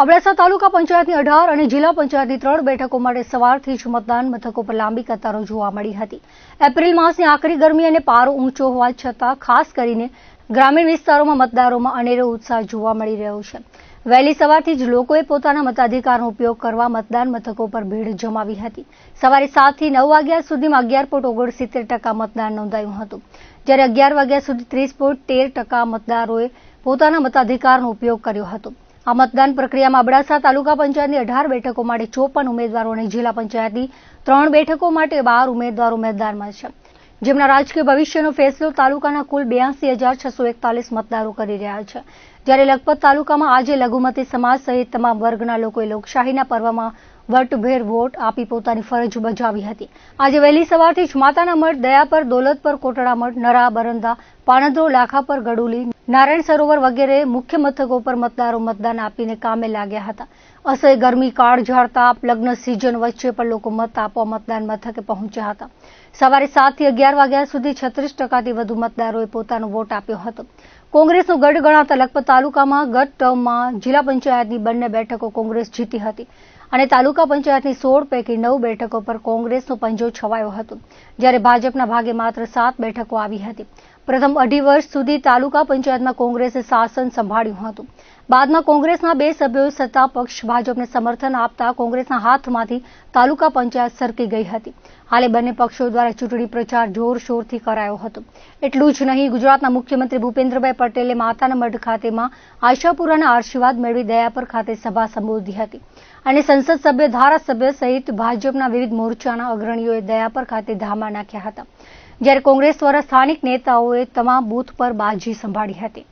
અબડાસા તાલુકા પંચાયતની 18 અને જિલ્લા પંચાયતની 3 બેઠકો માટે સવારથી જ મતદાન મથકો પર લાંબી કતારો જોવા મળી હતી। એપ્રિલ માસની આકરી ગરમી અને પારો ઊંચો હોવા છતાં ખાસ કરીને ગ્રામીણ વિસ્તારોમાં મતદારોમાં અનેરો ઉત્સાહ જોવા મળી રહ્યો છે। વહેલી સવારથી જ લોકોએ પોતાના મતાધિકારનો ઉપયોગ કરવા મતદાન મથકો પર ભીડ જમાવી હતી। સવારે 7 થી 9 વાગ્યા સુધીમાં 11.69% મતદાન નોંધાયું હતું, જ્યારે 11 વાગ્યા સુધી 30.13% મતદારોએ પોતાના મતાધિકારનો ઉપયોગ કર્યો હતો। આ મતદાન પ્રક્રિયામાં અબડાસા તાલુકા પંચાયતની 18 બેઠકો માટે 54 ઉમેદવારો અને જિલ્લા પંચાયતની 3 બેઠકો માટે 12 ઉમેદવારો મેદાનમાં છે, જેમના રાજકીય ભવિષ્યનો ફેસલો તાલુકાના કુલ 82,641 મતદારો કરી રહ્યા છે। જ્યારે લખપત તાલુકામાં આજે લઘુમતી સમાજ સહિત તમામ વર્ગના લોકોએ લોકશાહીના પર્વમાં વટભેર વોટ આપી પોતાની ફરજ બજાવી હતી। આજે વહેલી સવારથી જ માતાના મઢ, દયાપર, દોલતપર, કોટડા મઢ, નરા, બરંદા, પાણંદરો, લાખાપર, ગડુલી, નારાયણ સરોવર વગેરે મુખ્ય મથકો પર મતદારો મતદાન આપીને કામે લાગ્યા હતા। અસહ્ય ગરમી, કાળઝાળ તાપ, લગ્ન સિઝન વચ્ચે પણ લોકો મત આપવા મતદાન મથકે પહોંચ્યા હતા। સવારે 7 થી 11 વાગ્યા સુધી 36%થી વધુ મતદારોએ પોતાનો વોટ આપ્યો હતો। કોંગ્રેસનો ગઢ ગણાતા લખપત તાલુકામાં ગત ટર્મમાં જિલ્લા પંચાયતની 2 બેઠકો કોંગ્રેસ જીતી હતી અને તાલુકા પંચાયતની 16 પૈકી 9 બેઠકો પર કોંગ્રેસનો પંજો છવાયો હતો, જ્યારે ભાજપના ભાગે માત્ર 7 બેઠકો આવી હતી। પ્રથમ 2.5 વર્ષ સુધી તાલુકા પંચાયતમાં કોંગ્રેસે શાસન સંભાળ્યું હતું। બાદમાં કોંગ્રેસના 2 સભ્યોએ સત્તા પક્ષ ભાજપને સમર્થન આપતા કોંગ્રેસના હાથમાંથી તાલુકા પંચાયત સરકી ગઈ હતી। હાલે બંને પક્ષો દ્વારા ચૂંટણી પ્રચાર જોરશોરથી કરાયો હતો। એટલું જ નહીં, ગુજરાતના મુખ્યમંત્રી ભૂપેન્દ્રભાઈ પટેલે માતાના મઢ ખાતેમાં આશાપુરાના આશીર્વાદ મેળવી દયાપર ખાતે સભા સંબોધી હતી અને સંસદ સભ્ય, ધારાસભ્ય સહિત ભાજપના વિવિધ મોરચાના અગ્રણીઓએ દયાપર ખાતે ધામા નાખ્યા હતા, જ્યારે કોંગ્રેસ દ્વારા સ્થાનિક નેતાઓએ તમામ બૂથ પર બાજી સંભાળી હતી।